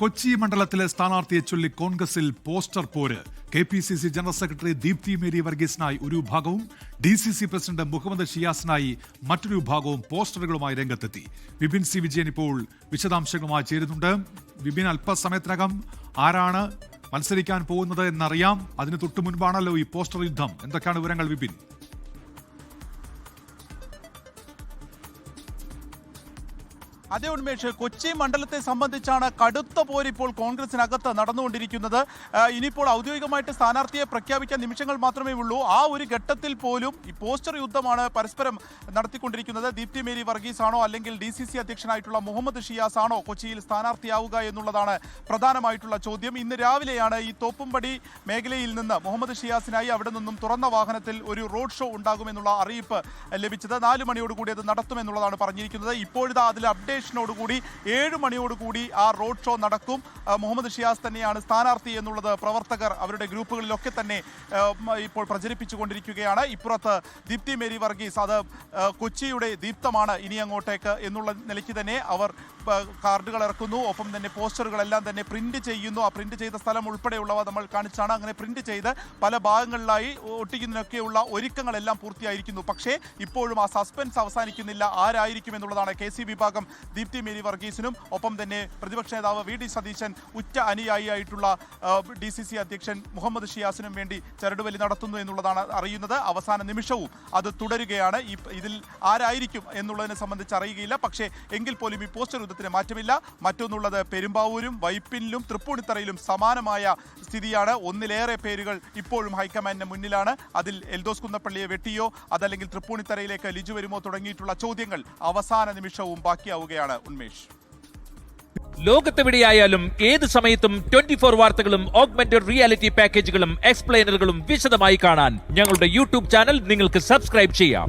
കൊച്ചി മണ്ഡലത്തിലെ സ്ഥാനാർത്ഥിയെ ചൊല്ലി കോൺഗ്രസിൽ പോസ്റ്റർ പോര്. KPCC general secretary Deepthi Mary വർഗീസിനായി ഒരു വിഭാഗവും DCC പ്രസിഡന്റ് മുഹമ്മദ് ഷിയാസിനായി മറ്റൊരു വിഭാഗവും പോസ്റ്ററുകളുമായി രംഗത്തെത്തി. വിപിൻ സി വിജയൻ ഇപ്പോൾ വിശദാംശങ്ങളുമായി ചേരുന്നുണ്ട്. വിപിൻ, അല്പസമയത്തിനകം ആരാണ് മത്സരിക്കാൻ പോകുന്നത് എന്നറിയാം. അതിന് തൊട്ടു മുൻപാണല്ലോ ഈ പോസ്റ്റർ യുദ്ധം. എന്തൊക്കെയാണ് വിവരങ്ങൾ വിപിൻ? അതേ ഉന്മേഷ്, കൊച്ചി മണ്ഡലത്തെ സംബന്ധിച്ചാണ് കടുത്ത പോരിപ്പോൾ കോൺഗ്രസിനകത്ത് നടന്നുകൊണ്ടിരിക്കുന്നത്. ഇനിയിപ്പോൾ ഔദ്യോഗികമായിട്ട് സ്ഥാനാർത്ഥിയെ പ്രഖ്യാപിക്കാൻ നിമിഷങ്ങൾ മാത്രമേ ഉള്ളൂ. ആ ഒരു ഘട്ടത്തിൽ പോലും ഈ പോസ്റ്റർ യുദ്ധമാണ് പരസ്പരം നടത്തിക്കൊണ്ടിരിക്കുന്നത്. ദീപ്തി മേരി വർഗീസ് ആണോ അല്ലെങ്കിൽ DCC അധ്യക്ഷനായിട്ടുള്ള മുഹമ്മദ് ഷിയാസ് ആണോ കൊച്ചിയിൽ സ്ഥാനാർത്ഥിയാവുക എന്നുള്ളതാണ് പ്രധാനമായിട്ടുള്ള ചോദ്യം. ഇന്ന് രാവിലെയാണ് ഈ തോപ്പുംപടി മേഖലയിൽ നിന്ന് മുഹമ്മദ് ഷിയാസിനായി അവിടെ നിന്നും തുറന്ന വാഹനത്തിൽ ഒരു റോഡ് ഷോ ഉണ്ടാകുമെന്നുള്ള അറിയിപ്പ് ലഭിച്ചത്. 4 മണിയോടുകൂടി അത് നടത്തുമെന്നുള്ളതാണ് പറഞ്ഞിരിക്കുന്നത്. ഇപ്പോഴത്തെ അതിൽ അപ്ഡേഷനോടുകൂടി 7 മണിയോടുകൂടി ആ റോഡ് ഷോ നടക്കും. മുഹമ്മദ് ഷിയാസ് തന്നെയാണ് സ്ഥാനാർത്ഥി എന്നുള്ളത് പ്രവർത്തകർ അവരുടെ ഗ്രൂപ്പുകളിലൊക്കെ തന്നെ ഇപ്പോൾ പ്രചരിപ്പിച്ചുകൊണ്ടിരിക്കുകയാണ്. ഇപ്പുറത്ത് ദീപ്തി മേരി വർഗീസ്, അത് കൊച്ചിയുടെ ദീപ്തമാണ് ഇനി അങ്ങോട്ടേക്ക് എന്നുള്ള നിലയ്ക്ക് തന്നെ അവർ കാർഡുകൾ ഇറക്കുന്നു. ഒപ്പം തന്നെ പോസ്റ്ററുകളെല്ലാം തന്നെ പ്രിന്റ് ചെയ്യുന്നു. ആ പ്രിന്റ് ചെയ്ത സ്ഥലം ഉൾപ്പെടെയുള്ളവ നമ്മൾ കാണിച്ചാണ്. അങ്ങനെ പ്രിന്റ് ചെയ്ത് പല ഭാഗങ്ങളിലായി ഒട്ടിക്കുന്നതിനൊക്കെയുള്ള ഒരുക്കങ്ങളെല്ലാം പൂർത്തിയായിരിക്കുന്നു. പക്ഷേ ഇപ്പോഴും ആ സസ്പെൻസ് അവസാനിക്കുന്നില്ല. ആരായിരിക്കും എന്നുള്ളതാണ് KC വിഭാഗം ദീപ്തി മേരി വർഗീസിനും ഒപ്പം തന്നെ പ്രതിപക്ഷ നേതാവ് VD സതീശൻ ഉറ്റ അനുയായിയായിട്ടുള്ള DCC അധ്യക്ഷൻ മുഹമ്മദ് ഷിയാസിനും വേണ്ടി ചരടുവലി നടത്തുന്നു എന്നുള്ളതാണ് അറിയുന്നത്. അവസാന നിമിഷവും അത് തുടരുകയാണ്. ഇതിൽ ആരായിരിക്കും എന്നുള്ളതിനെ സംബന്ധിച്ച് അറിയുകയില്ല. പക്ഷേ എങ്കിൽ പോലും ഈ പോസ്റ്റർ യുദ്ധത്തിന് മാറ്റമില്ല. മറ്റൊന്നുള്ളത് പെരുമ്പാവൂരും വൈപ്പിനിലും തൃപ്പൂണിത്തറയിലും സമാനമായ സ്ഥിതിയാണ്. ഒന്നിലേറെ പേരുകൾ ഇപ്പോഴും ഹൈക്കമാൻഡിന് മുന്നിലാണ്. അതിൽ എൽദോസ് കുന്നപ്പള്ളിയെ വെട്ടിയോ അതല്ലെങ്കിൽ തൃപ്പൂണിത്തറയിലേക്ക് ലിജു വരുമോ തുടങ്ങിയിട്ടുള്ള ചോദ്യങ്ങൾ അവസാന നിമിഷവും ബാക്കിയാവുകയാണ്. ഉന്മേഷ്, ലോകത്തെവിടെയായാലും ഏത് സമയത്തും 24 വാർത്തകളും ഓഗ്മെന്റഡ് റിയാലിറ്റി പാക്കേജുകളും എക്സ്പ്ലെയിനറുകളും വിശദമായി കാണാൻ ഞങ്ങളുടെ YouTube ചാനൽ നിങ്ങൾക്ക് സബ്സ്ക്രൈബ് ചെയ്യാം.